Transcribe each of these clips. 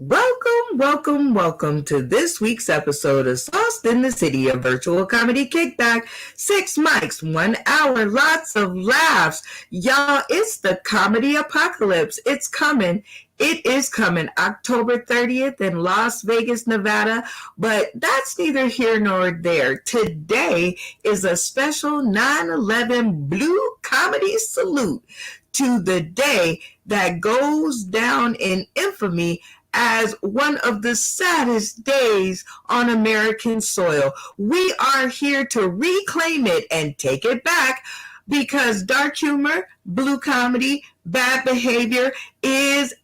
Welcome to this week's episode of Sauced in the City, a virtual comedy kickback. 6 mics, 1 hour, lots of laughs. Y'all, it's the comedy apocalypse. It's coming. It is coming October 30th in Las Vegas, Nevada, but that's neither here nor there. Today is a special 9/11 Blue Comedy Salute to the day that goes down in infamy as one of the saddest days on American soil. We are here to reclaim it and take it back because dark humor, blue comedy, bad behavior is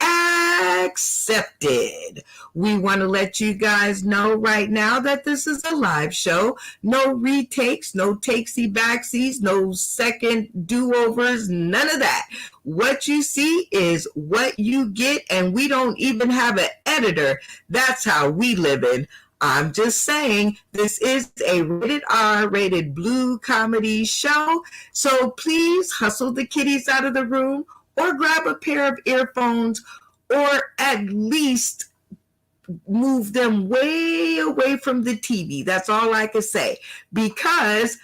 accepted. We want to let you guys know right now that this is a live show. No retakes, no takesy backsies, no second do-overs, none of that. What you see is what you get, and we don't even have an editor. That's how we live in. I'm just saying, this is a rated R, rated blue comedy show. So please hustle the kitties out of the room or grab a pair of earphones or at least move them way away from the TV. That's all I can say, because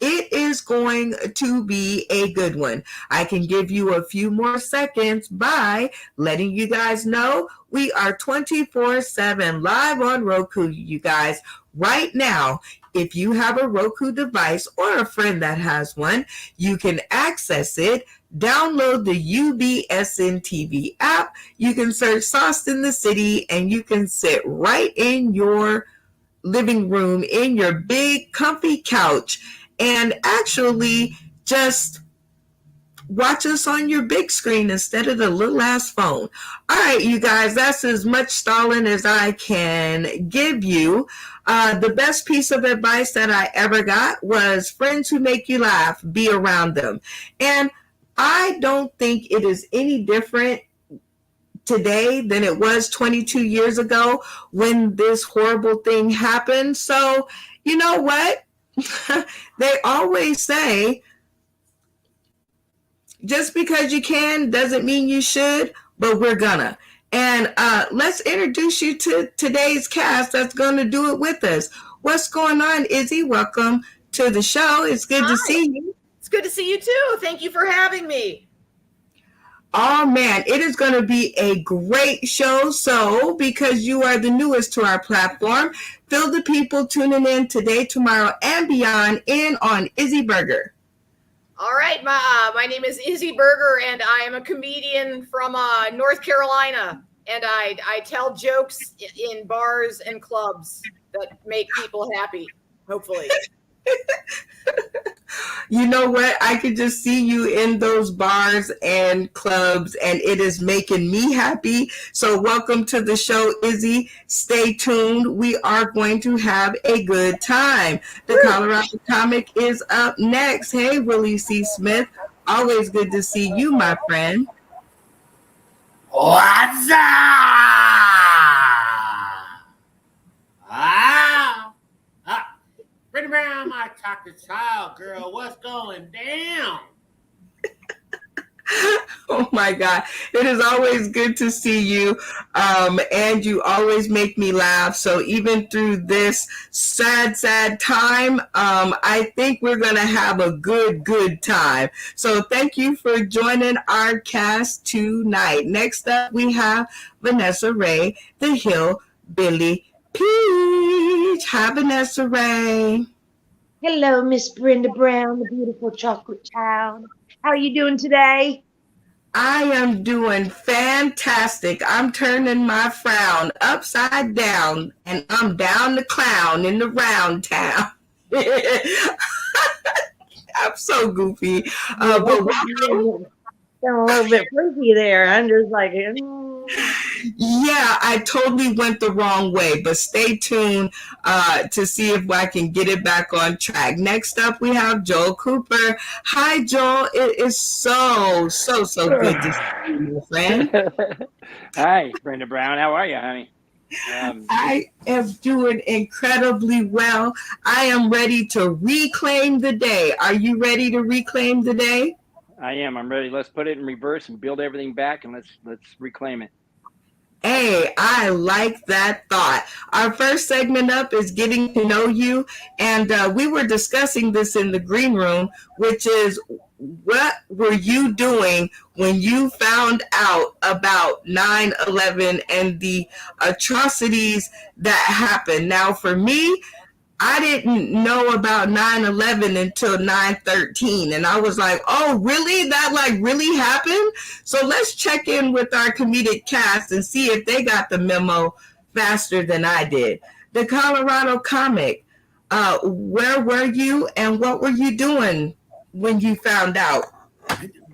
it is going to be a good one. I can give you a few more seconds by letting you guys know we are 24/7 live on Roku, you guys. Right now, if you have a Roku device or a friend that has one, you can access it. Download the UBSN TV app. You can search Sauced in the City, and you can sit right in your living room, in your big comfy couch, and actually just watch us on your big screen instead of the little ass phone. All right, you guys, that's as much stalling as I can give you. The best piece of advice that I ever got was friends who make you laugh, be around them. And I don't think it is any different today than it was 22 years ago when this horrible thing happened. So, you know what? They always say, just because you can doesn't mean you should, but we're gonna. And let's introduce you to today's cast that's going to do it with us. What's going on, Izzy? Welcome to the show. It's good to see you. It's good to see you too. Thank you for having me. Oh man, it is going to be a great show. So, because you are the newest to our platform, fill the people tuning in today, tomorrow, and beyond in on Izzy Burger. All right, my name is Izzy Berger, and I am a comedian from North Carolina, and I tell jokes in bars and clubs that make people happy, hopefully. You know what? I could just see you in those bars and clubs, and it is making me happy. So welcome to the show, Izzy. Stay tuned. We are going to have a good time. The Colorado comic is up next. Hey, Willie C. Smith. Always good to see you, my friend. What's up? Bring around my chocolate child, girl. What's going down? Oh my God. It is always good to see you. And you always make me laugh. So even through this sad time, I think we're going to have a good time. So thank you for joining our cast tonight. Next up, we have Vanessa Ray, the Hillbilly Peach. Hi, Vanessa Ray. Hello, Miss Brenda Brown, the beautiful chocolate child. How are you doing today? I am doing fantastic. I'm turning my frown upside down, and I'm down the clown in the round town. I'm so goofy. But welcome. A little bit freaky there. I'm just like, Yeah, I totally went the wrong way, but stay tuned to see if I can get it back on track. Next up, we have Joel Cooper. Hi, Joel. It is so good to see you, my friend. Hi, Brenda Brown. How are you, honey? I am doing incredibly well. I am ready to reclaim the day. Are you ready to reclaim the day? I am. I'm ready. Let's put it in reverse and build everything back, and let's reclaim it. Hey, I like that thought. Our first segment up is getting to know you. And we were discussing this in the green room, which is what were you doing when you found out about 9/11 and the atrocities that happened? Now, for me, I didn't know about 9/11 until 9/13, and I was like, oh, really? That like really happened? So let's check in with our comedic cast and see if they got the memo faster than I did. The Colorado comic, where were you and what were you doing when you found out?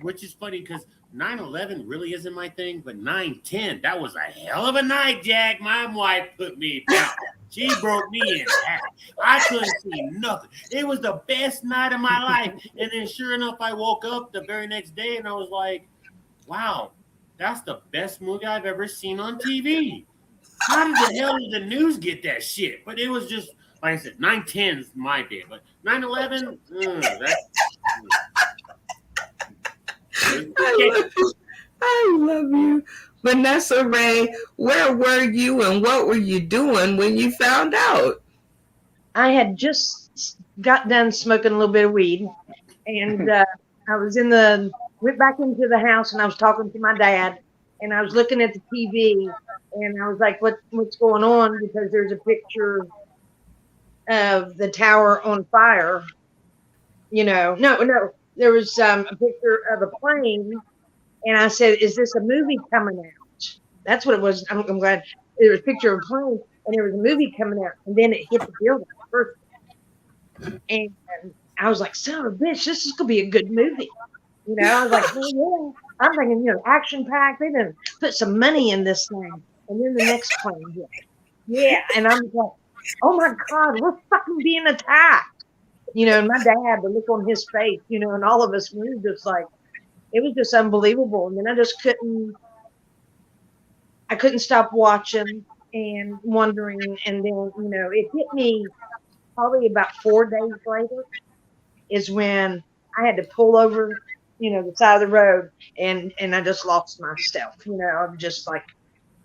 Which is funny because 9/11 really isn't my thing, but 9/10, that was a hell of a night, Jack. My wife put me down. She broke me in half. I couldn't see nothing. It was the best night of my life. And then sure enough, I woke up the very next day and I was like, wow, that's the best movie I've ever seen on TV. How did the hell did the news get that shit? But it was just, like I said, 9/10 is my day. But 9/11, I love you. Vanessa Ray, where were you and what were you doing when you found out? I had just got done smoking a little bit of weed, and I went back into the house, and I was talking to my dad, and I was looking at the TV, and I was like, what's going on? Because there's a picture of the tower on fire. No, there was a picture of a plane. And I said, is this a movie coming out? That's what it was. I'm glad there was a picture of a plane and there was a movie coming out. And then it hit the building first. And I was like, son of a bitch, this is going to be a good movie. I was like, oh, yeah. I'm thinking, action packed. They didn't put some money in this thing. And then the next plane hit. Yeah. And I'm like, oh my God, we're fucking being attacked. And my dad, the look on his face, and all of us, we were just like, it was just unbelievable. And then I just couldn't stop watching and wondering. And then, it hit me probably about 4 days later is when I had to pull over, the side of the road and I just lost myself. I'm just like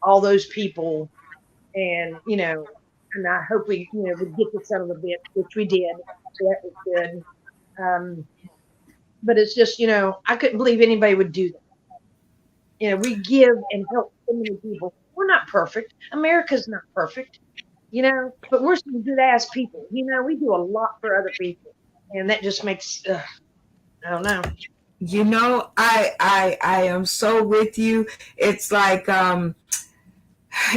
all those people and, and I hope we, would get this out of the bit, which we did. So that was good. But it's just, I couldn't believe anybody would do that. We give and help so many people. We're not perfect. America's not perfect, but we're some good ass people. We do a lot for other people. And that just makes, I don't know. I am so with you. It's like,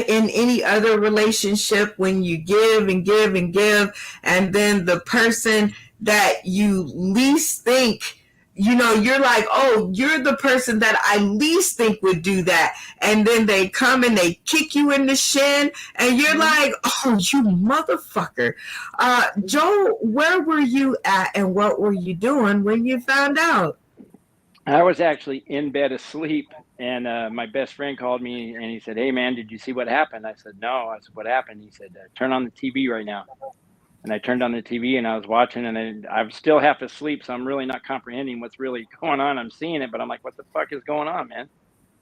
in any other relationship when you give and give and give, and then the person that you least think, you're like, oh, you're the person that I least think would do that. And then they come and they kick you in the shin and you're like, oh, you motherfucker. Joe, where were you at and what were you doing when you found out? I was actually in bed asleep, and my best friend called me and he said, hey man, did you see what happened? I said, no. I said, what happened? He said, turn on the TV right now. And I turned on the TV and I was watching, and I'm still half asleep, so I'm really not comprehending what's really going on. I'm seeing it, but I'm like, what the fuck is going on, man?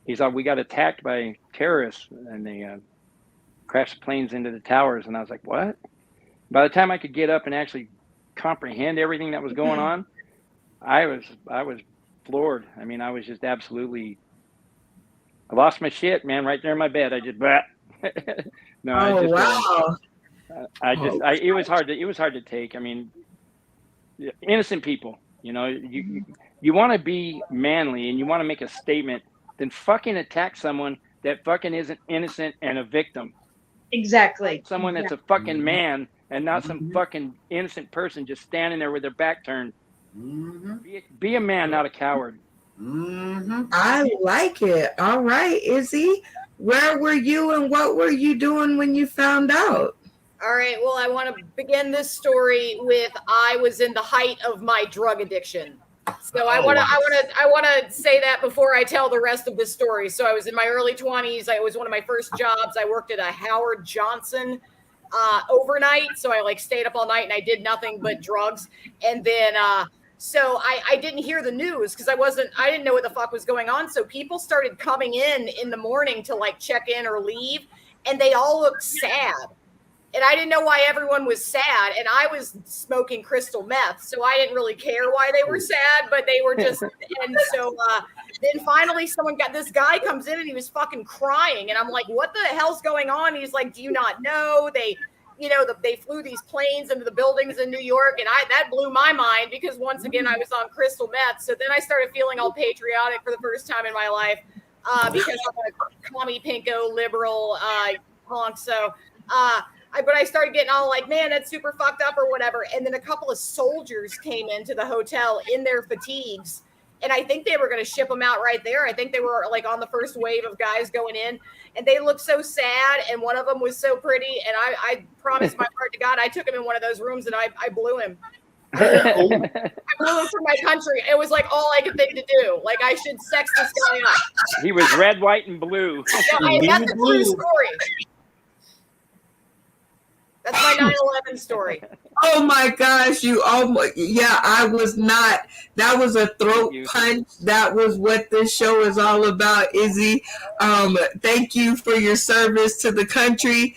He's like, we got attacked by terrorists and they crashed planes into the towers. And I was like, what? By the time I could get up and actually comprehend everything that was going on, I was floored. I mean, I was just absolutely, I lost my shit, man, right there in my bed. I just, no, wow. It was hard to take. I mean, innocent people, you want to be manly and you want to make a statement, then fucking attack someone that fucking isn't innocent and a victim. Exactly. Someone that's a fucking man and not some fucking innocent person just standing there with their back turned. Be a man, not a coward. I like it. All right, Izzy, where were you and what were you doing when you found out? All right. Well, I want to begin this story with I was in the height of my drug addiction. So I want to say that before I tell the rest of the story. So I was in my early 20s. It was one of my first jobs. I worked at a Howard Johnson overnight. So I stayed up all night and I did nothing but drugs. And then So I didn't hear the news because I didn't know what the fuck was going on. So people started coming in the morning to like check in or leave, and they all looked sad. And I didn't know why everyone was sad. And I was smoking crystal meth, so I didn't really care why they were sad, but they were just, and so then finally this guy comes in and he was fucking crying. And I'm like, what the hell's going on? And he's like, do you not know? They flew these planes into the buildings in New York. And that blew my mind because once again, I was on crystal meth. So then I started feeling all patriotic for the first time in my life because I'm a commie pinko liberal honk. So, but I started getting all like, man, that's super fucked up or whatever. And then a couple of soldiers came into the hotel in their fatigues. And I think they were going to ship them out right there. I think they were like on the first wave of guys going in, and they looked so sad. And one of them was so pretty. And I promised my heart to God, I took him in one of those rooms and I blew him. I blew him for my country. It was like all I could think to do. Like I should sex this guy up. He was red, white, and blue. Yeah, that's a true story. That's my 9/11 story. Oh my gosh, I was not. That was a throat punch. That was what this show is all about, Izzy. Thank you for your service to the country.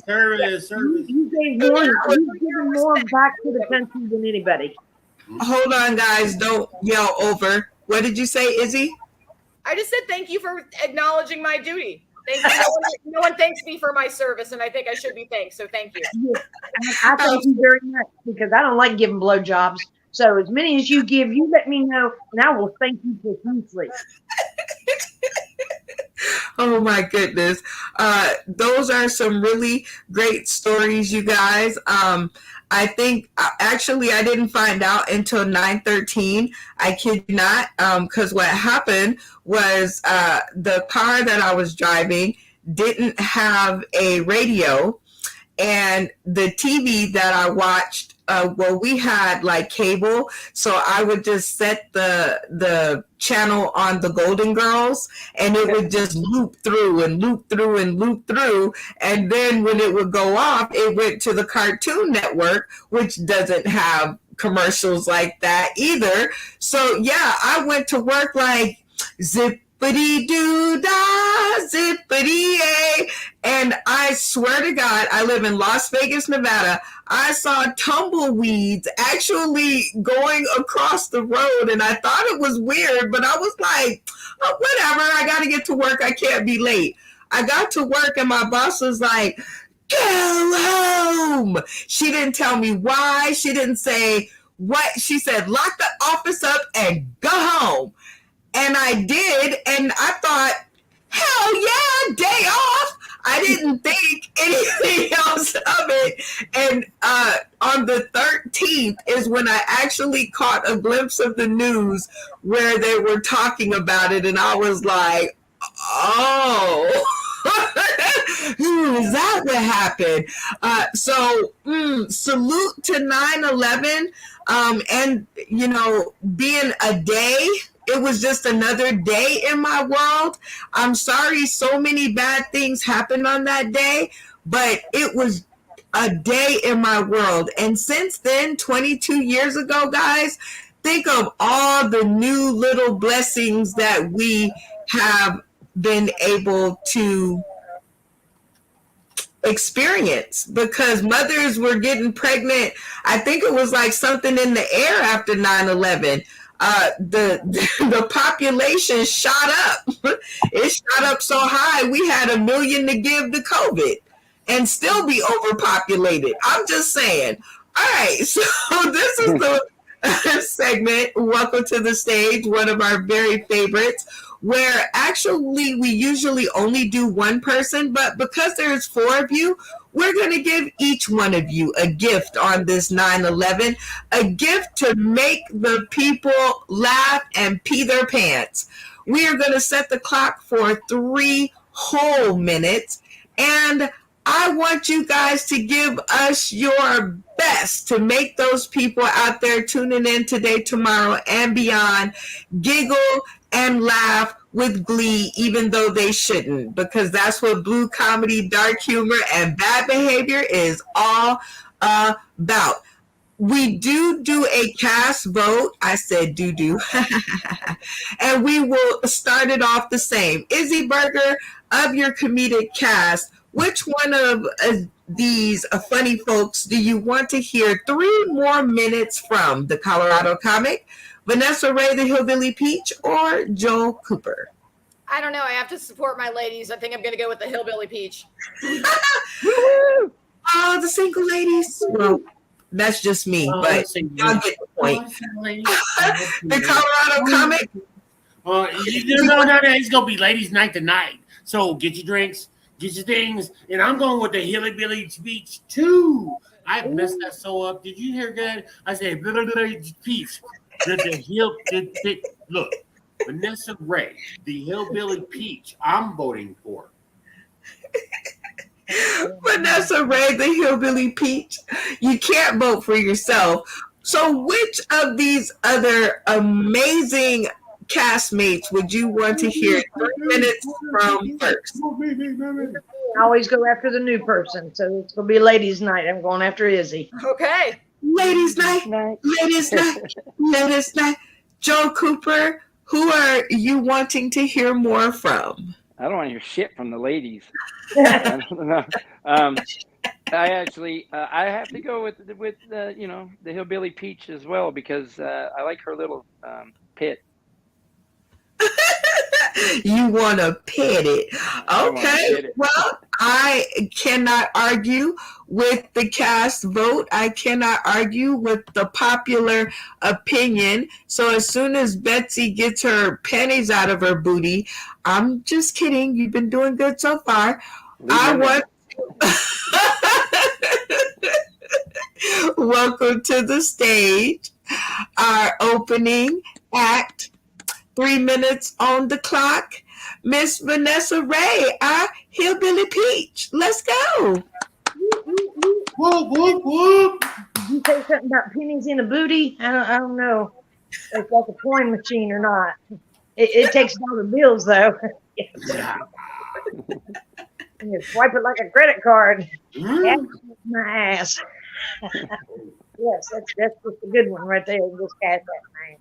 Service. You gave more back to the country than anybody. Hold on, guys. Don't yell over. What did you say, Izzy? I just said thank you for acknowledging my duty. Thank you. No one thanks me for my service, and I think I should be thanked. So thank you. I thank you very much because I don't like giving blowjobs. So as many as you give, you let me know, and I will thank you profusely. Oh my goodness. Those are some really great stories, you guys. I think actually I didn't find out until 9:13. I kid you not, because what happened was the car that I was driving didn't have a radio, and the TV that I watched, we had like cable, so I would just set the channel on the Golden Girls, and it would just loop through and loop through and loop through, and then when it would go off, it went to the Cartoon Network, which doesn't have commercials like that either. So yeah, I went to work like zippity doo dah, zippity a, and I swear to God, I live in Las Vegas, Nevada. I saw tumbleweeds actually going across the road, and I thought it was weird, but I was like, oh, whatever, I got to get to work. I can't be late. I got to work, and my boss was like, go home. She didn't tell me why. She didn't say what. She said, lock the office up and go home. And I did, and I thought, hell yeah, day off. I didn't think anything else of it. And on the 13th is when I actually caught a glimpse of the news where they were talking about it, and I was like, oh, is that what happened? So salute to 9/11, and, you know, being a day. It was just another day in my world. I'm sorry so many bad things happened on that day, but it was a day in my world. And since then, 22 years ago, guys, think of all the new little blessings that we have been able to experience, because mothers were getting pregnant. I think it was like something in the air after 9/11. The population shot up. It shot up so high, we had 1 million to give to COVID and still be overpopulated. I'm just saying. All right, so this is the segment, Welcome to the Stage, one of our very favorites, where actually we usually only do one person, but because there's 4 of you, we're going to give each one of you a gift on this 9/11, a gift to make the people laugh and pee their pants. We are going to set the clock for 3 whole minutes, and I want you guys to give us your best to make those people out there tuning in today, tomorrow, and beyond giggle and laugh with glee, even though they shouldn't, because that's what blue comedy, dark humor, and bad behavior is all about. we do a cast vote. I said do. And we will start it off the same. Izzy Burger, of your comedic cast, which one of these funny folks do you want to hear 3 more minutes from? The Colorado comic, Vanessa Ray, the Hillbilly Peach, or Joel Cooper? I don't know. I have to support my ladies. I think I'm going to go with the Hillbilly Peach. Oh, the single ladies. Well, that's just me, but y'all get the point. The Colorado comic. No, it's gonna be ladies' night tonight. So get your drinks, get your things, and I'm going with the Hillbilly Peach too. I messed that so up. Did you hear that? I said Peach. Look, Vanessa Ray, the Hillbilly Peach. I'm voting for. Vanessa Ray, the Hillbilly Peach. You can't vote for yourself. So which of these other amazing castmates would you want to hear 3 minutes from first? I always go after the new person, so it's gonna be ladies' night. I'm going after Izzy. Okay. Ladies' night, ladies' night, ladies' night. Joe Cooper, who are you wanting to hear more from? I don't want to hear shit from the ladies. I don't know. I actually, I have to go with the Hillbilly Peach as well, because I like her little pit. You want to pet it. Okay. Well, I cannot argue with the cast vote. I cannot argue with the popular opinion. So as soon as Betsy gets her panties out of her booty, I'm just kidding. You've been doing good so far. Welcome to the stage, our opening act. 3 minutes on the clock. Miss Vanessa Ray, our Hillbilly Peach. Let's go. Whoop, whoop, whoop. Did you say something about pennies in a booty? I don't know if it's like a coin machine or not. It takes dollar bills, though. And you swipe it like a credit card. That's my ass. Yes, that's just a good one right there. Just cash that man.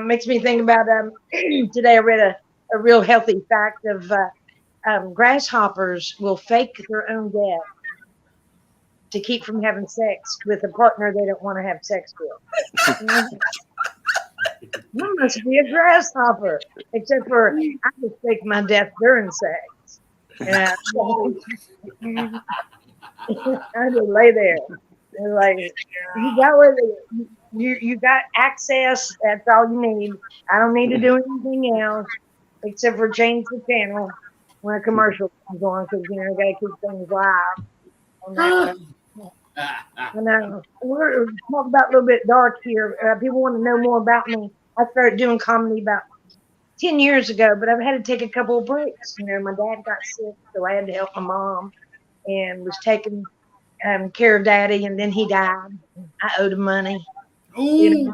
Makes me think about today I read a real healthy fact of grasshoppers will fake their own death to keep from having sex with a partner they don't want to have sex with. You must be a grasshopper, except for I just fake my death during sex. I just lay there. They're like, you got what you got access. That's all you need. I don't need to do anything else except for change the channel when a commercial comes on, because you got to keep things live. And we're talking about a little bit dark here. People want to know more about me. I started doing comedy about 10 years ago, but I've had to take a couple of breaks. My dad got sick, so I had to help my mom, and was taking care of Daddy, and then he died. I owed him money. I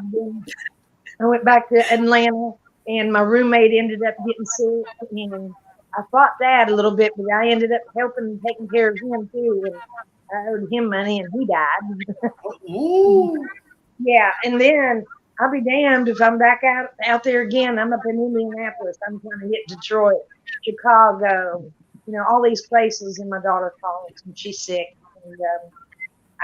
went back to Atlanta, and my roommate ended up getting sick, and I fought Dad a little bit, but I ended up helping and taking care of him too. And I owed him money, and he died. Yeah, and then I'll be damned if I'm back out there again. I'm up in Indianapolis. I'm trying to hit Detroit, Chicago, all these places. And my daughter calls, and she's sick. And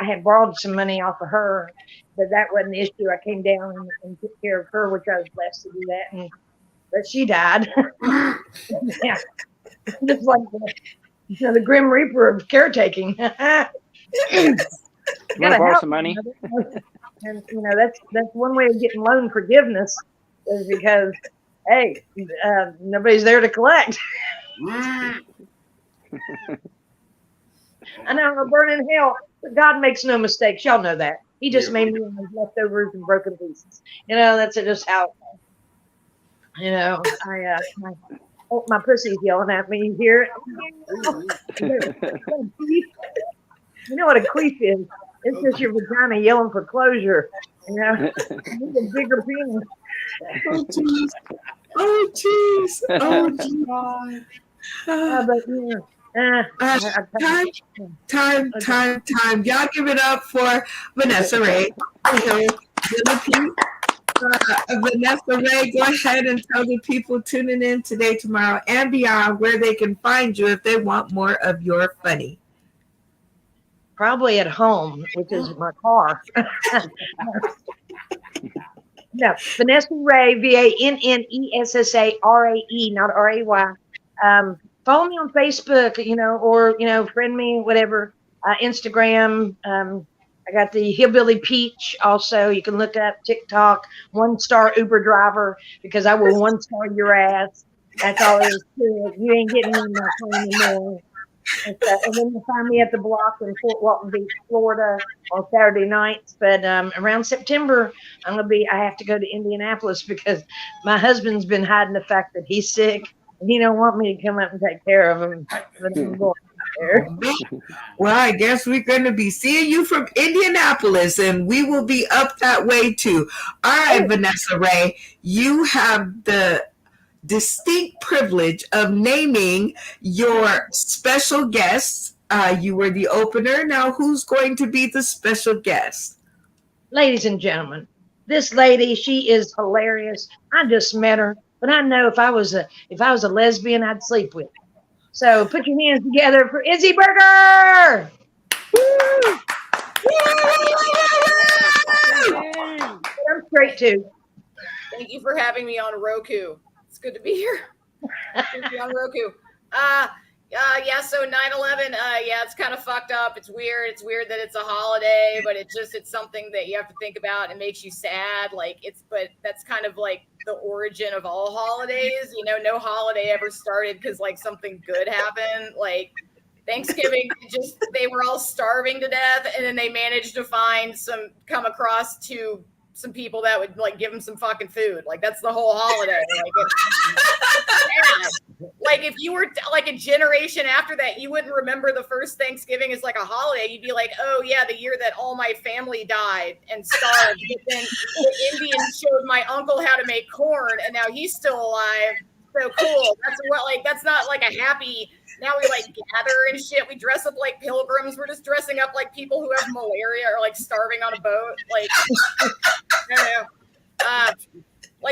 I had borrowed some money off of her, but that wasn't the issue. I came down and took care of her, which I was blessed to do that. But she died. Yeah, just like the Grim Reaper of caretaking. You want to borrow some money? And that's one way of getting loan forgiveness, is because hey, nobody's there to collect. I know I'm burning hell, but God makes no mistakes. Y'all know that. He just made me with leftovers and broken pieces. That's just how. My pussy's yelling at me. You hear it? You know what a queef is? It's just your vagina yelling for closure. You need a bigger penis. Oh, jeez. Oh, jeez. Oh, jeez. But Time. Y'all give it up for Vanessa Ray. Vanessa Ray, go ahead and tell the people tuning in today, tomorrow, and beyond where they can find you if they want more of your funny. Probably at home, which is my car. No, Vanessa Ray, VANNESSARAE, not RAY. Follow me on Facebook, or friend me, whatever. Instagram. I got the Hillbilly Peach. Also, you can look up TikTok. 1-star Uber driver, because I will 1-star your ass. That's all there is to it. You ain't getting me my phone anymore. And then you'll find me at the block in Fort Walton Beach, Florida, on Saturday nights. But around September, I have to go to Indianapolis because my husband's been hiding the fact that he's sick, and he don't want me to come up and take care of him. But I'm going there. Well, I guess we're going to be seeing you from Indianapolis, and we will be up that way too. All right, Vanessa Ray, you have the distinct privilege of naming your special guests. You were the opener. Now, who's going to be the special guest? Ladies and gentlemen, this lady, she is hilarious. I just met her, but I know if I was a lesbian, I'd sleep with her. So put your hands together for Izzy Berger. Woo! I'm straight too. Thank you for having me on Roku. It's good to be here. Good to be on Roku. Yeah, so 9/11, yeah, it's kind of fucked up. It's weird. It's weird that it's a holiday, but it's something that you have to think about. It makes you sad. But that's kind of like the origin of all holidays. No holiday ever started because something good happened. Thanksgiving, they were all starving to death, and then they managed to come across some people that would give them some fucking food. That's the whole holiday. If you were a generation after that, you wouldn't remember the first Thanksgiving as a holiday. You'd be like, oh yeah, the year that all my family died and starved. But then the Indians showed my uncle how to make corn, and now he's still alive. So cool. That's not a happy. Now we gather and shit. We dress up like pilgrims. We're just dressing up like people who have malaria or starving on a boat. I don't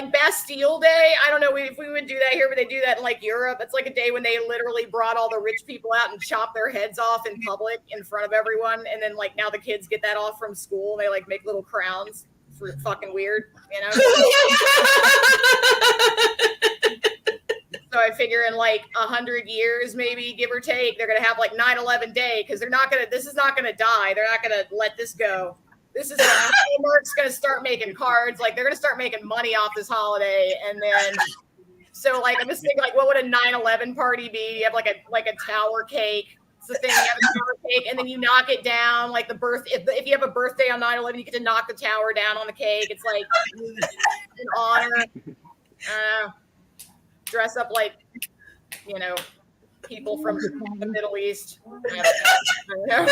know. Bastille Day. I don't know if we would do that here, but they do that in Europe. It's a day when they literally brought all the rich people out and chopped their heads off in public in front of everyone. And then now the kids get that off from school and they make little crowns. It's fucking weird, So I figure in 100 years, maybe give or take, they're going to have 9/11 Day because this is not going to die. They're not going to let this go. This is Hallmark's going to start making cards. They're going to start making money off this holiday. And then, so I'm just thinking what would a 9/11 party be? You have a tower cake. It's the thing, you have a tower cake and then you knock it down. If you have a birthday on 9/11, you get to knock the tower down on the cake. It's an honor. Dress up people from the Middle East. I don't know.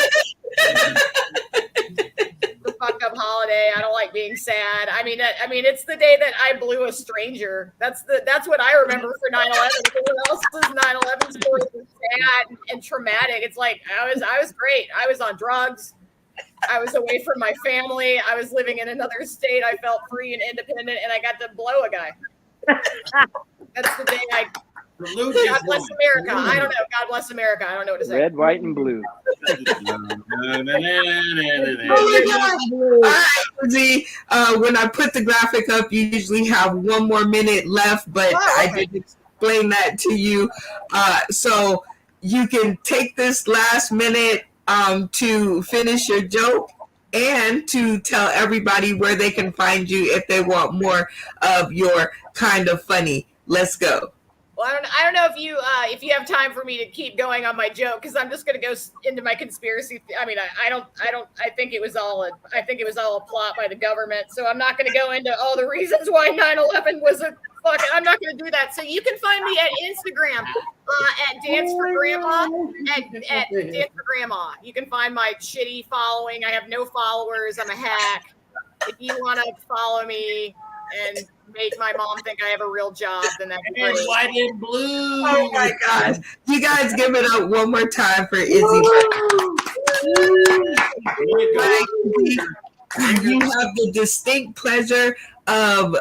The fucked up holiday. I don't like being sad. I mean, it's the day that I blew a stranger. That's what I remember for 9/11. Everyone else's 9/11 story is sad and traumatic. It's I was great. I was on drugs. I was away from my family. I was living in another state. I felt free and independent, and I got to blow a guy. That's the day God bless America. I don't know. God bless America. I don't know what to say. Red, white, and blue. Oh my God. When I put the graphic up, you usually have 1 more minute left, but I did explain that to you. So you can take this last minute to finish your joke and to tell everybody where they can find you if they want more of your kind of funny. Let's go. Well, I don't know if you have time for me to keep going on my joke because I'm just going to go into my conspiracy. I think it was all a plot by the government. So I'm not going to go into all the reasons why 9/11 was a fucking. I'm not going to do that. So you can find me at Instagram at Dance for Grandma at Dance for Grandma. You can find my shitty following. I have no followers. I'm a hack. If you want to follow me and make my mom think I have a real job, then that'd be And great. white and blue. Oh my gosh. You guys give it up one more time for Izzy. You have the distinct pleasure of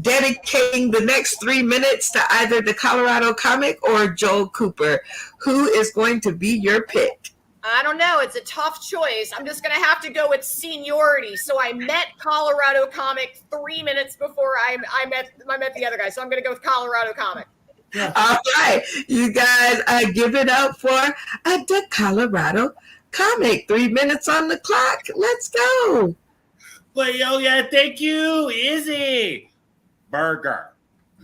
dedicating the next 3 minutes to either the Colorado comic or Joel Cooper. Who is going to be your pick? I don't know. It's a tough choice. I'm just going to have to go with seniority. So I met Colorado Comic 3 minutes before I met the other guy. So I'm going to go with Colorado Comic. All right. You guys give it up for the Colorado comic. 3 minutes on the clock. Let's go. But thank you, Izzy Burger.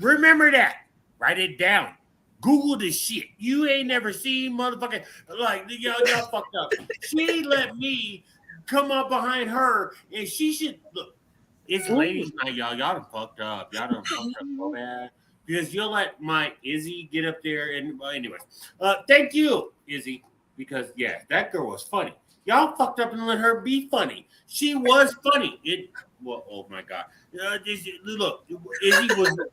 Remember that. Write it down. Google this shit. You ain't never seen motherfucking like y'all fucked up. She let me come up behind her, and she should look. It's ladies' night, y'all. Y'all done fucked up. Y'all done fucked up so bad because you'll let my Izzy get up there. And anyways, thank you, Izzy, because that girl was funny. Y'all fucked up and let her be funny. She was funny. Oh my God. Look, Izzy was.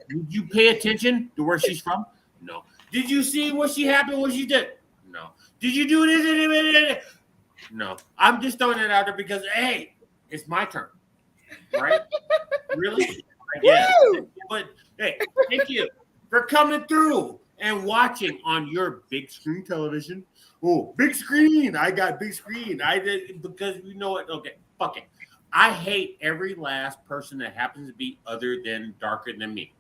Did you pay attention to where she's from? No. Did you see what happened when she did? No. Did you do this? No. I'm just throwing it out there because, hey, it's my turn. Right? Really? Yeah. But, hey, thank you for coming through and watching on your big screen television. Oh, big screen. I got big screen. I did because you know what? Okay, fuck it. I hate every last person that happens to be other than darker than me.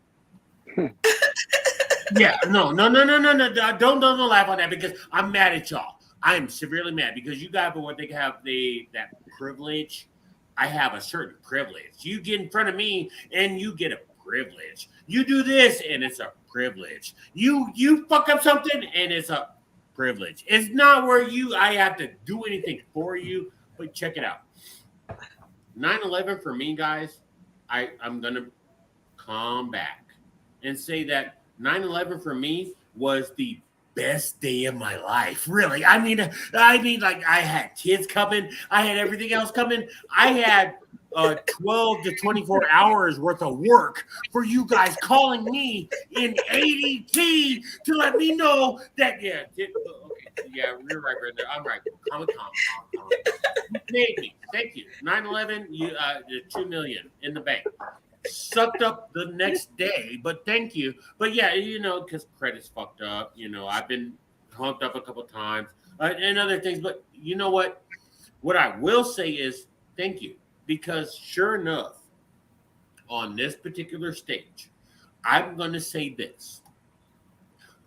Yeah, no. Don't laugh on that because I'm mad at y'all. I am severely mad because you guys what they have that privilege. I have a certain privilege. You get in front of me and you get a privilege. You do this and it's a privilege. You fuck up something and it's a privilege. It's not where I have to do anything for you. But check it out. 9/11 for me, guys. I'm gonna come back and say that 9/11 for me was the best day of my life. Really. I mean, like I had kids coming. I had everything else coming. I had 12 to 24 hours worth of work for you guys calling me in ADT to let me know that, you're right there. I'm right. Calm. You paid me. Thank you. 9/11, you 2 million in the bank. Sucked up the next day, but thank you. But because credit's fucked up. I've been humped up a couple times and other things. But you know what? What I will say is thank you, because sure enough, on this particular stage, I'm going to say this.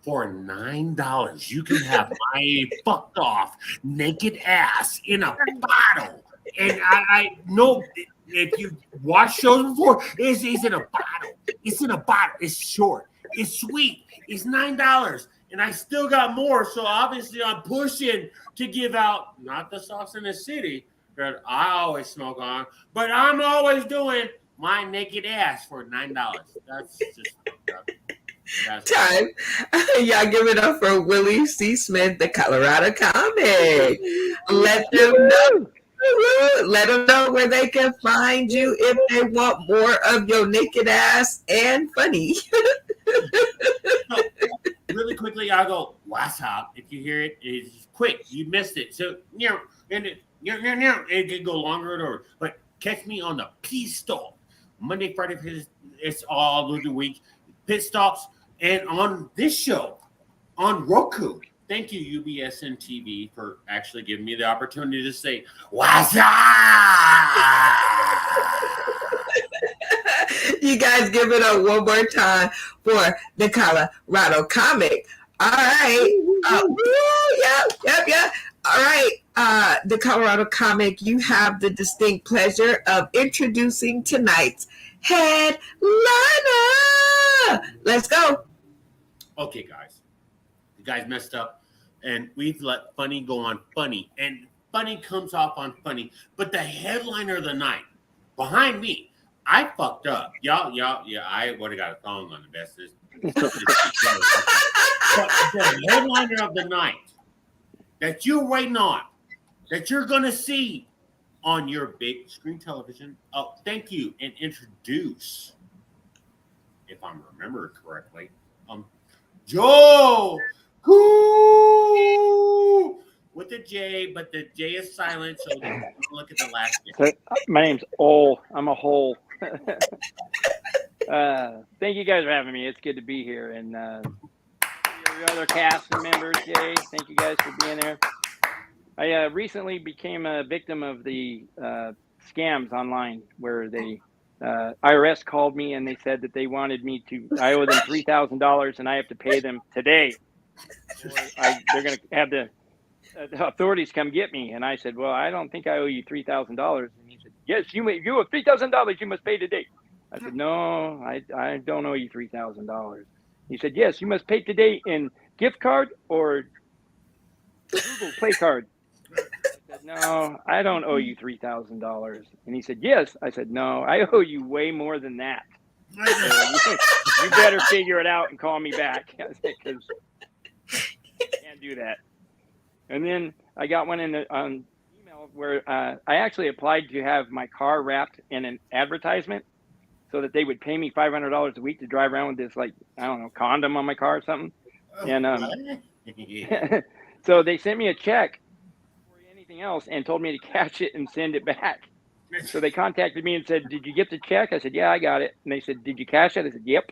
For $9, you can have my fucked off naked ass in a bottle. And I know if you watched shows before, it's in a bottle. It's in a bottle. It's short. It's sweet. It's $9. And I still got more. So obviously I'm pushing to give out, not the Sauce in the City that I always smoke on, but I'm always doing my naked ass for $9. That's just time. Y'all give it up for Willie C. Smith, the Colorado comic. Let them know where they can find you if they want more of your naked ass and funny. So, really quickly, I'll go, what's up? If you hear it, it's quick. You missed it. So, and it can go longer or but catch me on the Pit Stop. Monday, Friday, it's all through the week. Pit stops. And on this show, on Roku, thank you, UBSN TV, for actually giving me the opportunity to say, what's up? You guys give it up one more time for the Colorado comic. All right. Yep. All right. The Colorado comic, you have the distinct pleasure of introducing tonight's headliner. Let's go. Okay, guys. You guys messed up, and we've let funny go on funny, and funny comes off on funny. But the headliner of the night, behind me, I fucked up. Y'all, I would have got a thong on the best. But the headliner of the night that you're waiting on, that you're going to see on your big screen television, thank you, and introduce if I'm remembering correctly. Joe, who with the J, but the J is silent, so don't look at the last J. So, my name's Ol. I'm a hole. Thank you guys for having me. It's good to be here. And your other cast members, Jay, thank you guys for being there. I recently became a victim of the scams online where they IRS called me and they said that they wanted me to, I owe them $3,000 and I have to pay them today. They're going to have the authorities come get me. And I said, well, I don't think I owe you $3,000. And he said, yes, you owe $3,000. You must pay today. I said, no, I don't owe you $3,000. He said, yes, you must pay today in gift card or Google Play card. I said, no, I don't owe you $3,000. And he said, yes. I said, no, I owe you way more than that. So you better figure it out and call me back because I can't do that. And then I got one on email where I actually applied to have my car wrapped in an advertisement so that they would pay me $500 a week to drive around with this, like, I don't know, condom on my car or something. And so they sent me a check for anything else and told me to cash it and send it back. So they contacted me and said, did you get the check? I said, yeah, I got it. And they said, did you cash it? I said, yep.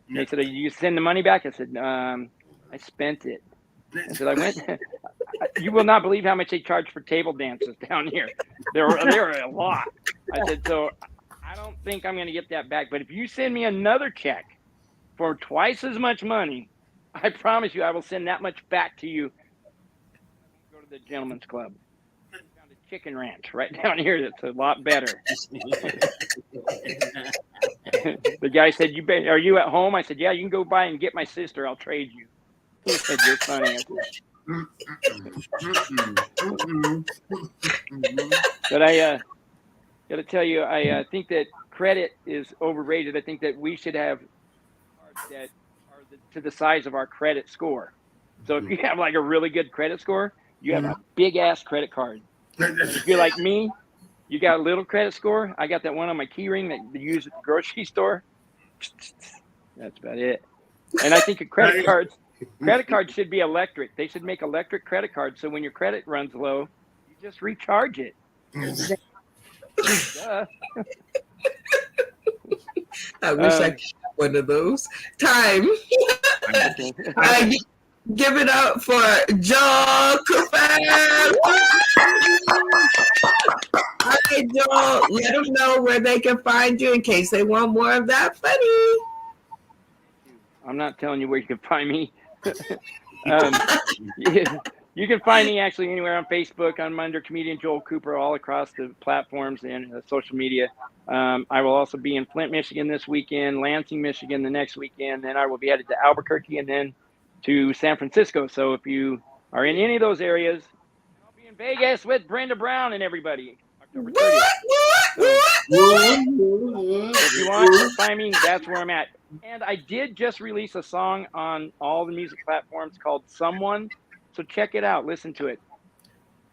And they said, did you send the money back? I said, I spent it. I said, I went. You will not believe how much they charge for table dances down here. There are a lot. I said, so I don't think I'm going to get that back. But if you send me another check for twice as much money, I promise you I will send that much back to you. Go to the gentleman's club. I found a chicken ranch right down here that's a lot better. The guy said, are you at home? I said, yeah, you can go by and get my sister. I'll trade you. He said, you're funny. But I got to tell you, I think that credit is overrated. I think that we should have cards that are to the size of our credit score. So if you have like a really good credit score, you have a big ass credit card. If you're like me, you got a little credit score. I got that one on my key ring that you use at the grocery store. That's about it. And I think a credit cards should be electric. They should make electric credit cards so when your credit runs low, you just recharge it. I wish I could have one of those. Time. I give it up for John Kufan. I don't let them know where they can find you in case they want more of that funny. I'm not telling you where you can find me. You can find me actually anywhere on Facebook. I'm under Comedian Joel Cooper all across the platforms and social media. I will also be in Flint, Michigan this weekend, Lansing, Michigan the next weekend. Then I will be headed to Albuquerque and then to San Francisco. So if you are in any of those areas, I'll be in Vegas with Brenda Brown and everybody. October 30th. If you want to find me, that's where I'm at. And I did just release a song on all the music platforms called Someone. So check it out. Listen to it.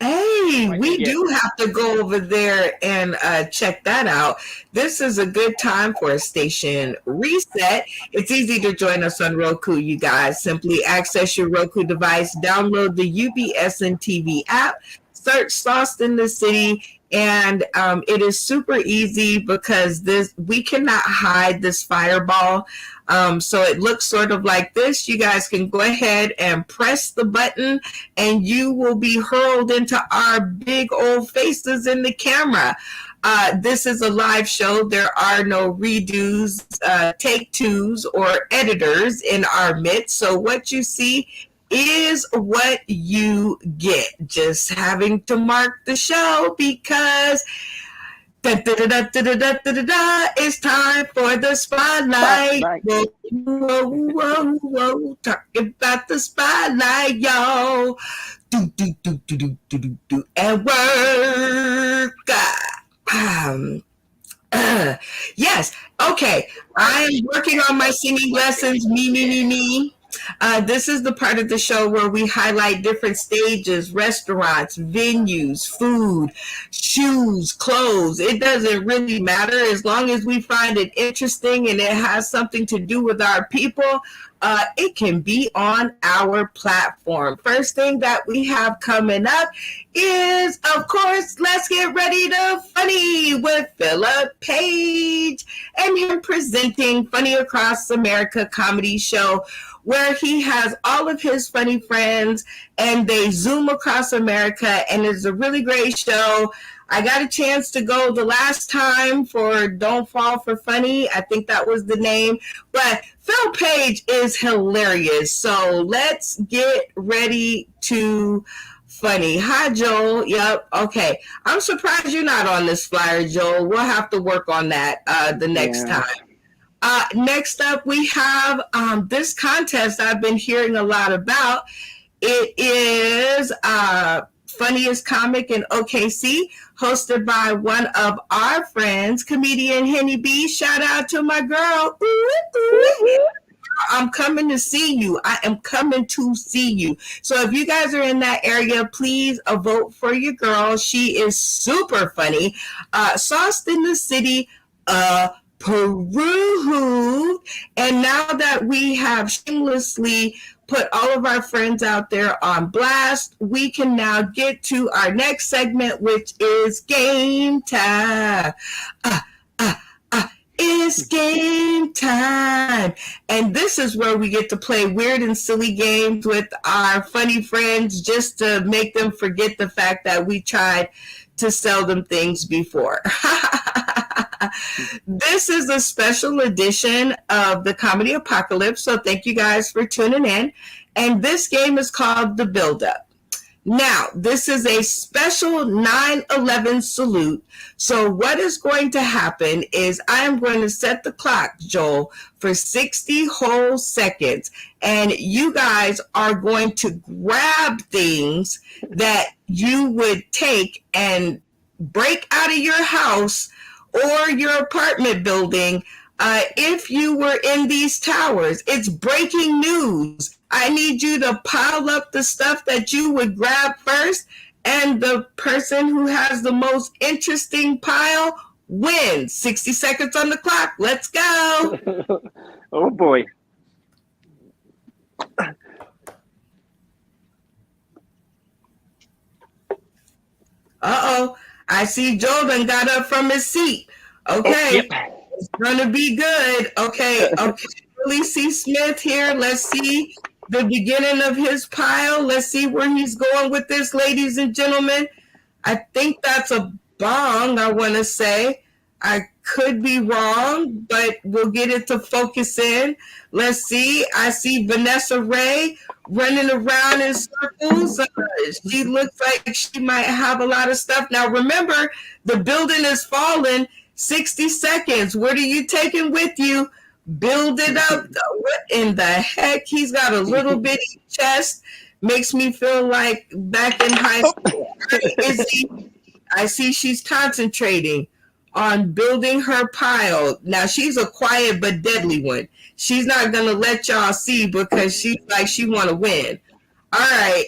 Hey, we do have to go over there and check that out. This is a good time for a station reset. It's easy to join us on Roku, you guys. Simply access your Roku device, download the UBSN TV app, search Sauced in the City, and it is super easy because we cannot hide this fireball. So it looks sort of like this. You guys can go ahead and press the button and you will be hurled into our big old faces in the camera. This is a live show. There are no redos, take twos, or editors in our midst. So what you see is what you get. Just having to mark the show because it's time for the spotlight. Whoa. Talking about the spotlight, y'all. Do. And work. Yes. Okay. I am working on my singing lessons. Me. This is the part of the show where we highlight different stages, restaurants, venues, food, shoes, clothes. It doesn't really matter as long as we find it interesting and it has something to do with our people. It can be on our platform. First thing that we have coming up is, of course, let's get ready to funny with Philip Page and him presenting Funny Across America comedy show, where he has all of his funny friends and they zoom across America, and it's a really great show. I got a chance to go the last time for Don't Fall for Funny. I think that was the name. But Phil Page is hilarious. So let's get ready to funny. Hi, Joel. Yep. Okay. I'm surprised you're not on this flyer, Joel. We'll have to work on that the next time. Next up, we have this contest I've been hearing a lot about. It is Funniest Comic in OKC, hosted by one of our friends, comedian Henny B. Shout out to my girl. I'm coming to see you. I am coming to see you. So if you guys are in that area, please vote for your girl. She is super funny. Sauced in the City, Peru. And now that we have shamelessly put all of our friends out there on blast, we can now get to our next segment, which is game time. It's game time. And this is where we get to play weird and silly games with our funny friends just to make them forget the fact that we tried to sell them things before. This is a special edition of the Comedy Apocalypse, so thank you guys for tuning in. And this game is called The Build-Up. Now, this is a special 9/11 salute. So what is going to happen is I am going to set the clock, Joel, for 60 whole seconds. And you guys are going to grab things that you would take and break out of your house or your apartment building if you were in these towers. It's breaking news. I need you to pile up the stuff that you would grab first, and the person who has the most interesting pile wins. 60 seconds on the clock. Let's go. Oh, boy. Uh-oh. I see Joel done got up from his seat. Okay. Oh, yep. It's going to be good. Okay. Willie C. Smith here. Let's see the beginning of his pile. Let's see where he's going with this, ladies and gentlemen. I think that's a bong, I want to say. I could be wrong, but we'll get it to focus in. Let's see. I see Vanessa Ray running around in circles. She looks like she might have a lot of stuff. Now, remember, the building is falling. 60 seconds. What are you taking with you? Build it up. What in the heck? He's got a little bitty chest. Makes me feel like back in high school. I see she's concentrating on building her pile. Now, she's a quiet but deadly one. She's not going to let y'all see because she's like she want to win. All right.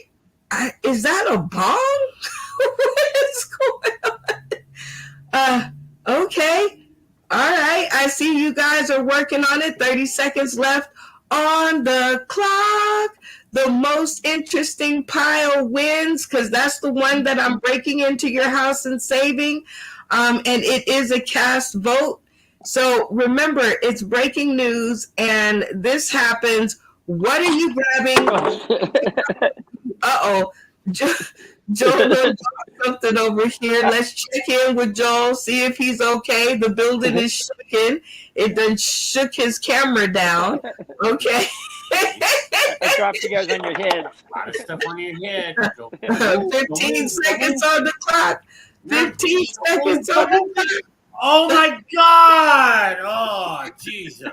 Is that a bomb? What is going on? Okay. All right. I see you guys are working on it. 30 seconds left on the clock. The most interesting pile wins because that's the one that I'm breaking into your house and saving. And it is a cast vote. So remember, it's breaking news and this happens. What are you grabbing? Uh-oh. Joel got something over here. Let's check in with Joel, see if he's okay. The building is shaking. It done shook his camera down. Okay. I dropped you guys on your head. A lot of stuff on your head. 15 seconds on the clock. 15 seconds on the clock. Oh my God! Oh Jesus!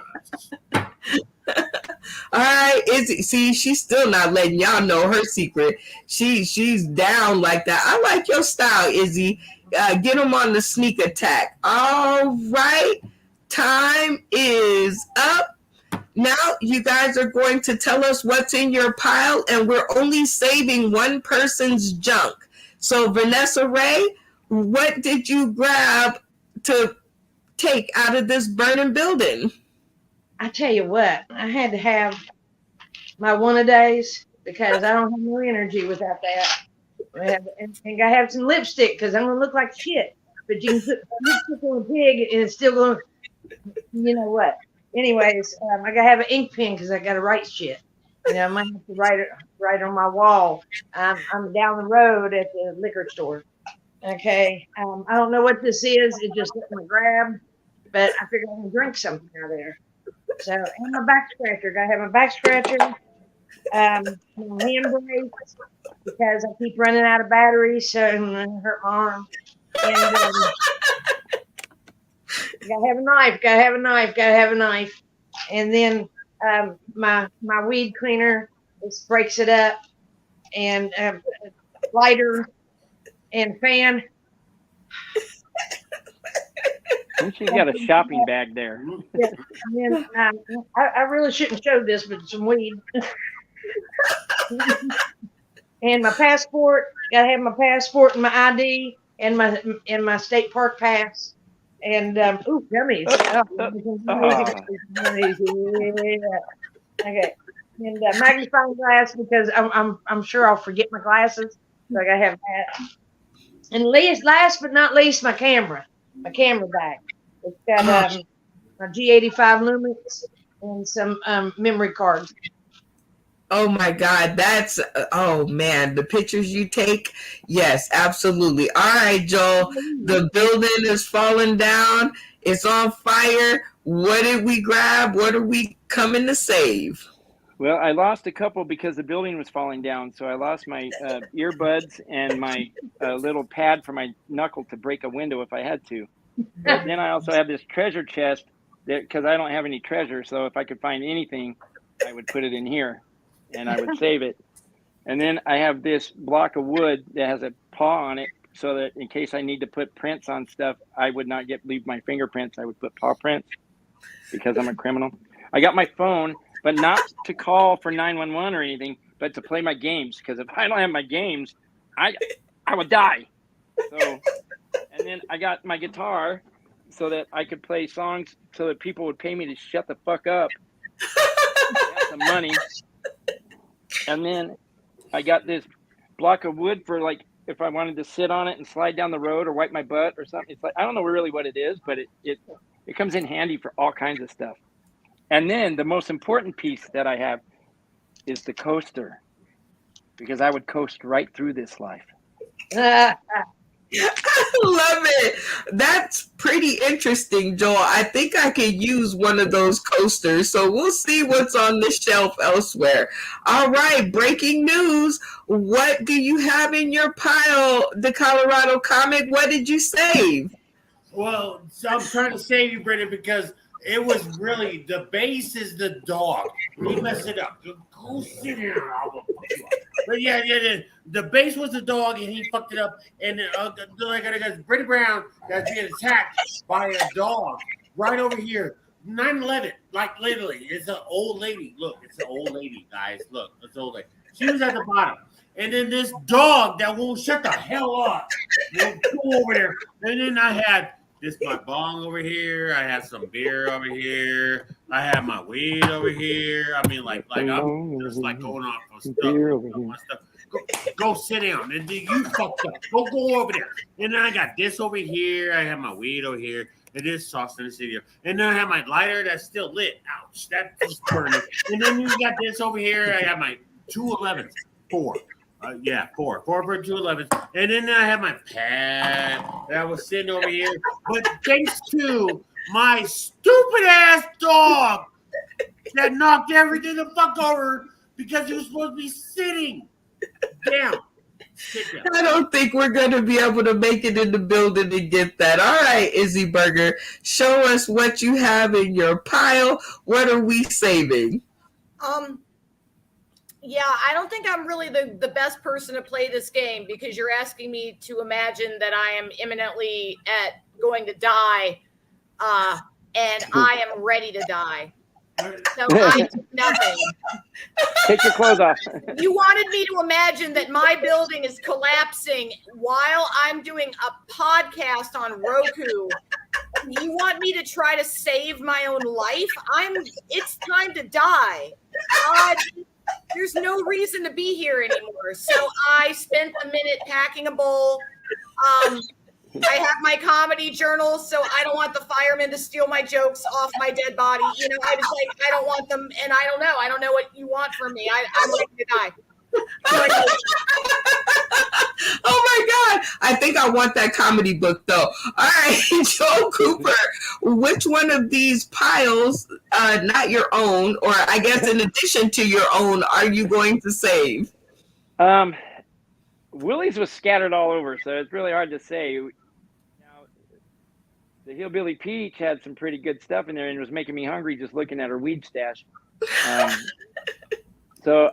All right, Izzy. See, she's still not letting y'all know her secret. She's down like that. I like your style, Izzy. Get them on the sneak attack. All right, time is up. now you guys are going to tell us what's in your pile, and we're only saving one person's junk. So Vanessa Ray, what did you grab to take out of this burning building? I tell you what, I had to have my one-a-days because I don't have no energy without that. And I have some lipstick because I'm gonna look like shit. But you can put lipstick on a pig and it's still gonna, you know what? Anyways, I gotta have an ink pen because I gotta write shit. You know, I might have to write on my wall. I'm down the road at the liquor store. Okay. I don't know what this is. It just let me grab, but I figured I can drink something out of there. So, and my back scratcher. Gotta have my back scratcher. My hand brace because I keep running out of batteries, so I'm gonna hurt my arm. And gotta have a knife. Gotta have a knife. Gotta have a knife. And then my weed cleaner just breaks it up, and lighter and fan. She's got a shopping bag there. Yeah. And then I really shouldn't show this, but some weed. And my passport. Gotta have my passport and my ID and my state park pass. And gummies. Gummies. Yeah. Okay. And magnifying glass because I'm sure I'll forget my glasses. So I gotta have that. And last but not least, my camera bag. It's got my G85 Lumix and some memory cards. Oh my God, that's, oh man, the pictures you take. Yes, absolutely. All right, Joel, the building is falling down. It's on fire. What did we grab? What are we coming to save? Well, I lost a couple because the building was falling down. So I lost my earbuds and my little pad for my knuckle to break a window if I had to. But then I also have this treasure chest because I don't have any treasure. So if I could find anything, I would put it in here and I would save it. And then I have this block of wood that has a paw on it so that in case I need to put prints on stuff, I would not leave my fingerprints. I would put paw prints because I'm a criminal. I got my phone, but not to call for 911 or anything, but to play my games. Because if I don't have my games, I would die. So, and then I got my guitar so that I could play songs so that people would pay me to shut the fuck up. I got some money. And then I got this block of wood for like if I wanted to sit on it and slide down the road or wipe my butt or something. It's like I don't know really what it is, but it comes in handy for all kinds of stuff. And then the most important piece that I have is the coaster, because I would coast right through this life. I love it. That's pretty interesting, Joel. I think I could use one of those coasters. So we'll see what's on the shelf elsewhere. All right, breaking news. What do you have in your pile, the Colorado comic? What did you save? Well, so I'm trying to save you, Brendan, because it was really the base is the dog. You messed it up. Go sit here. But yeah, the base was the dog, and he fucked it up. And like I got Brittany Brown got being attacked by a dog right over here. 9/11, like literally, it's an old lady. Look, it's an old lady, guys. Look, it's an old lady. She was at the bottom. And then this dog that won't shut the hell up will go over there. And then I had this my bong over here. I had some beer over here. I had my weed over here. I mean, like I'm just like going off on stuff. Go sit down. And then you fucked up. Go over there. And then I got this over here. I have my weed over here. And this sauce in the studio. And then I have my lighter that's still lit. Ouch. That just burning. And then you got this over here. I have my 211s. Four for 211s. And then I have my pad that was sitting over here. But thanks to my stupid ass dog that knocked everything the fuck over because he was supposed to be sitting down. Sit down. I don't think we're going to be able to make it in the building and get that. All right, Izzy Burger, show us what you have in your pile. What are we saving? Yeah, I don't think I'm really the best person to play this game because you're asking me to imagine that I am imminently going to die, and I am ready to die. So I did nothing. Take your clothes off. You wanted me to imagine that my building is collapsing while I'm doing a podcast on Roku. You want me to try to save my own life? It's time to die. There's no reason to be here anymore. So I spent a minute packing a bowl. I have my comedy journal, so I don't want the firemen to steal my jokes off my dead body. You know, I just I don't want them, and I don't know what you want from me. I'm ready to die. Oh my God. I think I want that comedy book though. All right, Joe Cooper, which one of these piles, not your own, or I guess in addition to your own, are you going to save? Willie's was scattered all over, so it's really hard to say. Now, the Hillbilly Peach had some pretty good stuff in there and was making me hungry just looking at her weed stash. So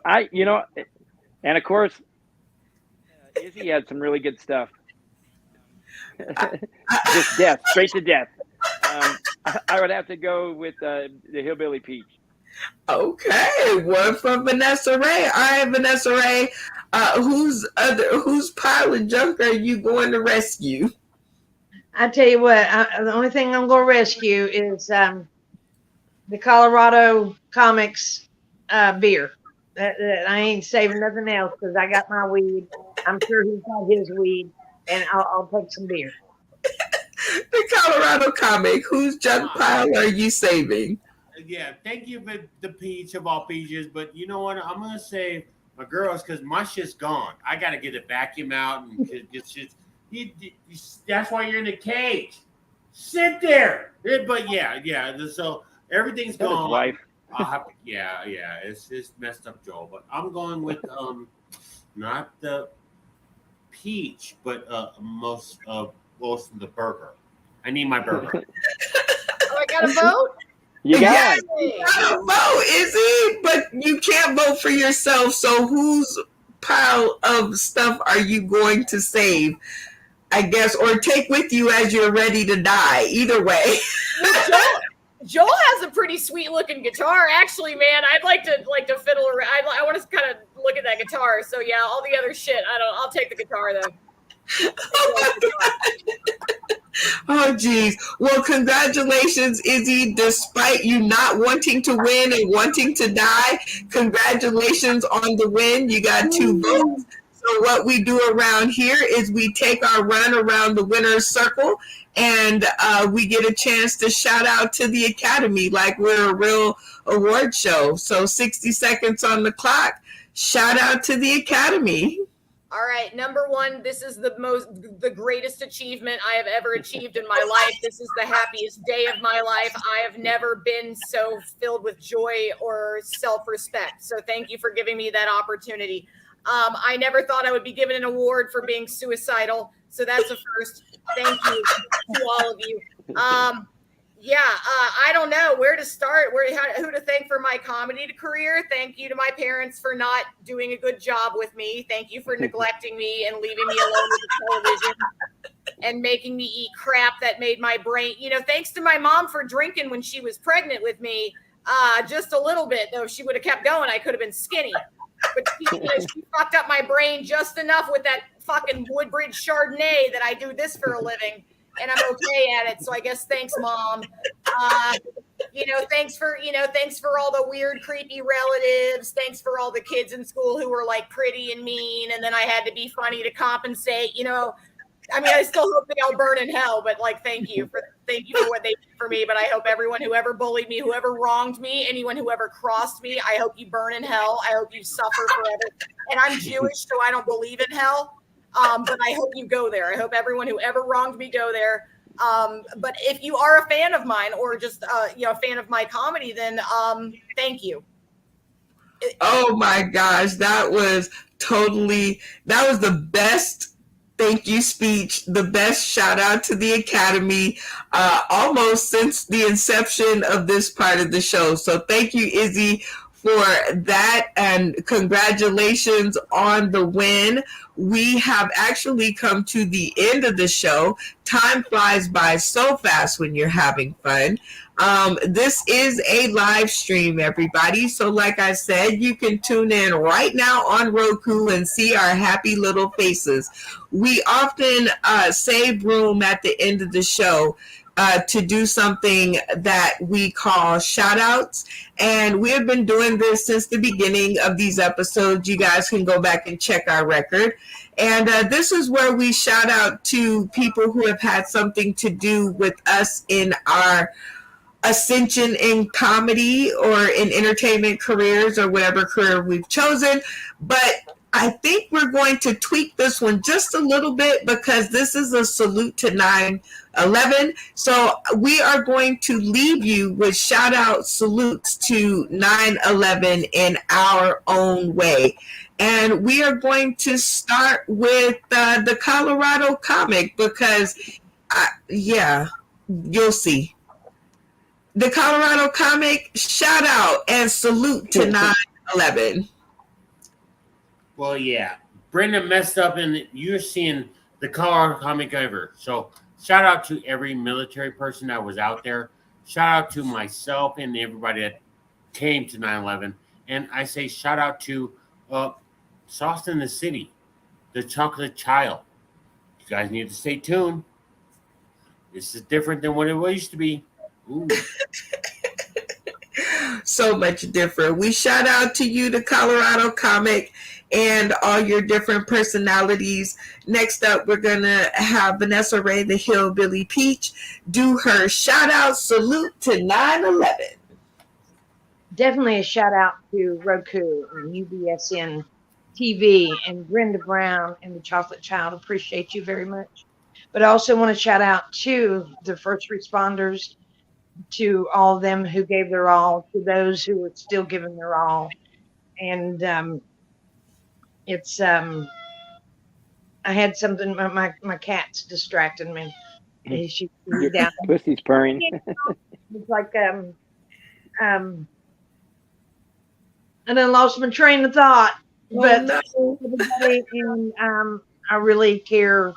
and of course, Izzy had some really good stuff. Just death, straight to death. I would have to go with the Hillbilly Peach. Okay, one from Vanessa Ray. All right, Vanessa Ray, whose pile of junk are you going to rescue? I tell you what, the only thing I'm going to rescue is the Colorado Comics beer. I ain't saving nothing else because I got my weed. I'm sure he's got his weed, and I'll take some beer. The Colorado Comic, whose junk pile are you saving? Yeah, thank you for the peach of all peaches, but you know what? I'm gonna save my girls because my shit's gone. I gotta get a vacuum out and that's why you're in the cage. Sit there. But yeah. So everything's gone. Wife. It's messed up, Joel. But I'm going with not the peach, but most of the burger. I need my burger. I got a vote. You got it. You gotta vote, Izzy, but you can't vote for yourself. So whose pile of stuff are you going to save? I guess, or take with you as you're ready to die. Either way. Joel has a pretty sweet looking guitar, actually, man. I'd like to fiddle around. I want to kind of look at that guitar. So yeah, all the other shit, I'll take the guitar though. Oh geez. Well, congratulations, Izzy. Despite you not wanting to win and wanting to die, congratulations on the win. You got 2 votes. So what we do around here is we take our run around the winner's circle, and we get a chance to shout out to the Academy like we're a real award show. So 60 seconds on the clock. Shout out to the Academy. All right, number 1, this is the greatest achievement I have ever achieved in my life. This is the happiest day of my life. I have never been so filled with joy or self-respect. So thank you for giving me that opportunity. I never thought I would be given an award for being suicidal. So that's a first. Thank you to all of you. I don't know where to start, who to thank for my comedy career. Thank you to my parents for not doing a good job with me. Thank you for neglecting me and leaving me alone with the television and making me eat crap that made my brain, thanks to my mom for drinking when she was pregnant with me. Just a little bit, though. If she would have kept going, I could have been skinny. But she fucked up my brain just enough with that fucking Woodbridge Chardonnay that I do this for a living, and I'm okay at it. So I guess thanks, Mom. Thanks for all the weird, creepy relatives. Thanks for all the kids in school who were like pretty and mean, and then I had to be funny to compensate. I still hope they all burn in hell, but thank you for what they did for me. But I hope everyone who ever bullied me, whoever wronged me, anyone who ever crossed me, I hope you burn in hell. I hope you suffer forever. And I'm Jewish, so I don't believe in hell. But I hope you go there. I hope everyone who ever wronged me go there. But if you are a fan of mine or just a fan of my comedy, then thank you. Oh my gosh, that was the best thank you speech, the best shout out to the Academy almost since the inception of this part of the show. So thank you, Izzy, for that, and congratulations on the win. We have actually come to the end of the show. Time flies by so fast when you're having fun. This is a live stream, everybody. So like I said, you can tune in right now on Roku and see our happy little faces. We often save room at the end of the show to do something that we call shout outs. And we have been doing this since the beginning of these episodes. You guys can go back and check our record. And this is where we shout out to people who have had something to do with us in our ascension in comedy or in entertainment careers or whatever career we've chosen. But I think we're going to tweak this one just a little bit because this is a salute to 9/11. So we are going to leave you with shout out salutes to 9/11 in our own way. And we are going to start with the Colorado comic because, you'll see. The Colorado comic, shout out and salute to 9/11. Well, yeah. Brenda messed up and you're seeing the Colorado comic ever. So shout out to every military person that was out there. Shout out to myself and everybody that came to 9/11. And I say shout out to Sauce in the City, the Chocolate Child. You guys need to stay tuned. This is different than what it used to be. Ooh. So much different. We shout out to you, the Colorado comic, and all your different personalities. Next up, we're going to have Vanessa Ray, the Hillbilly Peach, do her shout out salute to 9/11. Definitely a shout out to Roku and UBSN TV and Brenda Brown and the Chocolate Child. Appreciate you very much. But I also want to shout out to the first responders, to all of them who gave their all, to those who are still giving their all. And it's I had something, my cat's distracting me. She's down. Pussy's purring. It's like and I lost my train of thought. But everybody, and I really care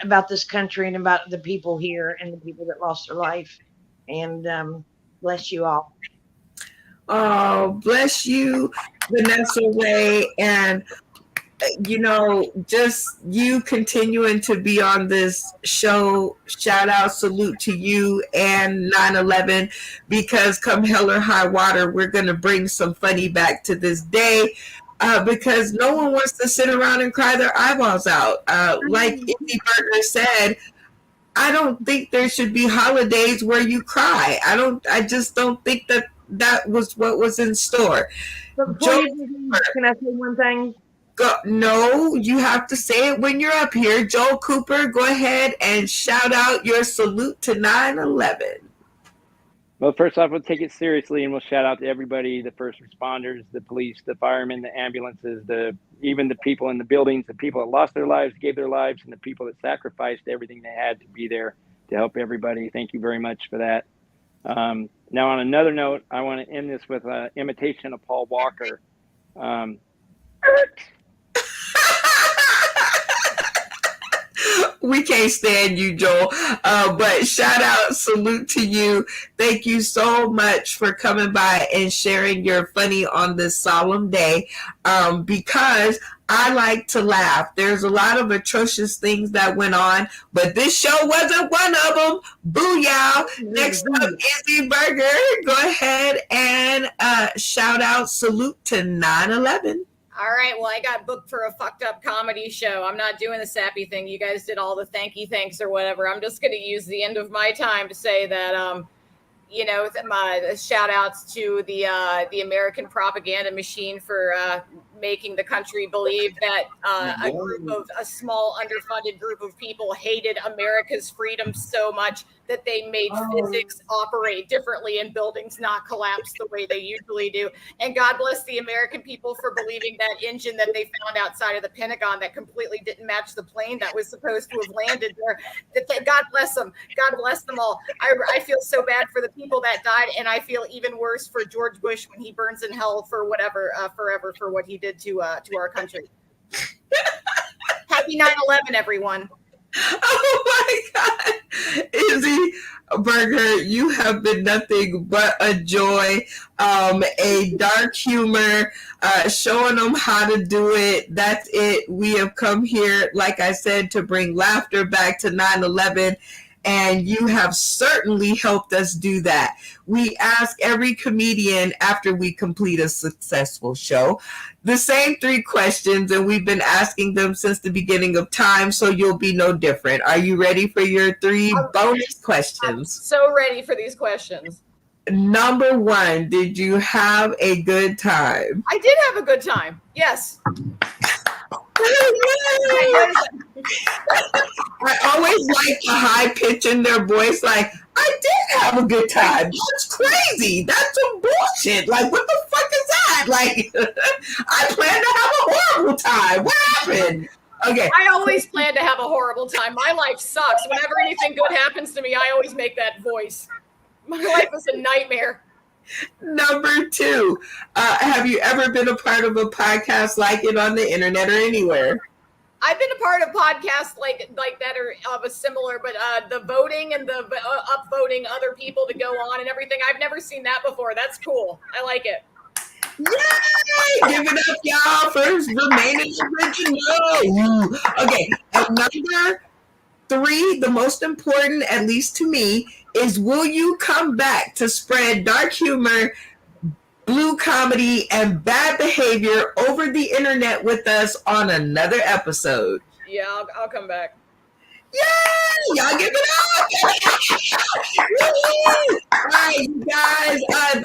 about this country and about the people here and the people that lost their life. And bless you all. Oh, bless you, Vanessa Ray. And, just you continuing to be on this show. Shout out, salute to you and 9/11, because come hell or high water, we're going to bring some funny back to this day. Because no one wants to sit around and cry their eyeballs out. Like Izzy Burger said, I don't think there should be holidays where you cry. I just don't think that was what was in store. But can I say one thing? No, you have to say it when you're up here. Joel Cooper, go ahead and shout out your salute to 9/11. Well, first off, we'll take it seriously and we'll shout out to everybody, the first responders, the police, the firemen, the ambulances, even the people in the buildings, the people that lost their lives, gave their lives, and the people that sacrificed everything they had to be there to help everybody. Thank you very much for that. Now, on another note, I want to end this with an imitation of Paul Walker. We can't stand you, Joel. But shout out, salute to you. Thank you so much for coming by and sharing your funny on this solemn day. Because I like to laugh. There's a lot of atrocious things that went on, but this show wasn't one of them. Booyah. Next up, Izzy Burger. Go ahead and shout out, salute to 9/11. All right, well, I got booked for a fucked up comedy show. I'm not doing the sappy thing. You guys did all the thanks or whatever. I'm just going to use the end of my time to say that, my shout outs to the American propaganda machine for making the country believe that a small underfunded group of people hated America's freedom so much that they made physics operate differently and buildings not collapse the way they usually do. And God bless the American people for believing that engine that they found outside of the Pentagon that completely didn't match the plane that was supposed to have landed there. God bless them. God bless them all. I feel so bad for the people that died, and I feel even worse for George Bush when he burns in hell for whatever, forever, for what he did to our country. Happy 9/11, everyone. Oh my God. Izzy Burger, you have been nothing but a joy, a dark humor, showing them how to do it. That's it. We have come here, like I said, to bring laughter back to 9/11. And you have certainly helped us do that. We ask every comedian after we complete a successful show the same 3 questions, and we've been asking them since the beginning of time, so you'll be no different. Are you ready for your 3 bonus questions? I'm so ready for these questions. Number 1, did you have a good time? I did have a good time. Yes. I always like the high pitch in their voice, like, I did have a good time. That's crazy. That's some bullshit. Like, what the fuck is that? Like, I plan to have a horrible time. What happened? Okay. I always plan to have a horrible time. My life sucks. Whenever anything good happens to me, I always make that voice. My life is a nightmare. Number 2, have you ever been a part of a podcast like it on the internet or anywhere? I've been a part of podcasts like that are of a similar, but the voting and the upvoting other people to go on and everything, I've never seen that before. That's cool. I like it. Yay! Give it up, y'all, for remaining original. Okay, and number 3, the most important, at least to me, is will you come back to spread dark humor, blue comedy, and bad behavior over the internet with us on another episode? Yeah, I'll come back. Yay! Y'all give it up! All right, you guys,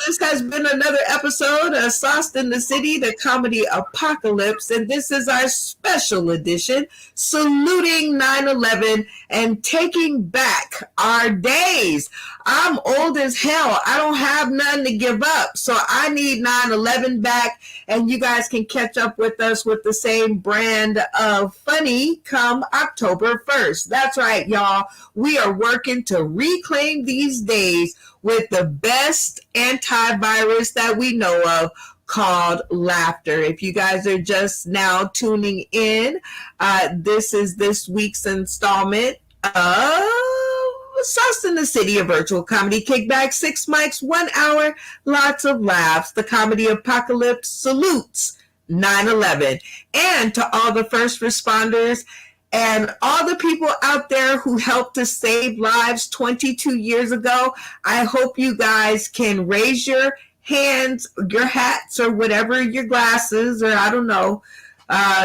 this has been another episode of Sauced in the City, the comedy apocalypse, and this is our special edition, saluting 9/11 and taking back our days. I'm old as hell. I don't have nothing to give up, so I need 9/11 back, and you guys can catch up with us with the same brand of funny come October 1st. That's right, y'all. We are working to reclaim these days with the best antivirus that we know of, called laughter. If you guys are just now tuning in, this is this week's installment of Sauce in the City, a virtual comedy kickback, 6 mics, 1 hour, lots of laughs. The comedy apocalypse salutes 9/11. And to all the first responders and all the people out there who helped to save lives 22 years ago, I hope you guys can raise your hands, your hats, or whatever, your glasses, or I don't know,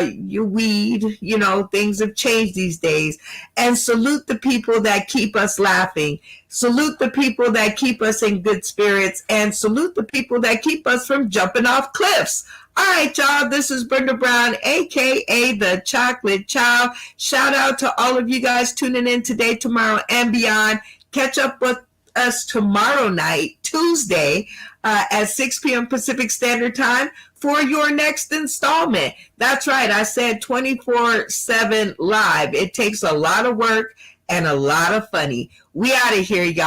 your weed, you know, things have changed these days, and salute the people that keep us laughing, salute the people that keep us in good spirits, and salute the people that keep us from jumping off cliffs. All right, y'all, this is Brenda Brown, aka the Chocolate Child. Shout out to all of you guys tuning in today, tomorrow, and beyond. Catch up with us tomorrow night, Tuesday, at 6 p.m. Pacific Standard Time for your next installment. That's right, I said 24/7 live. It takes a lot of work and a lot of funny. We out of here, y'all.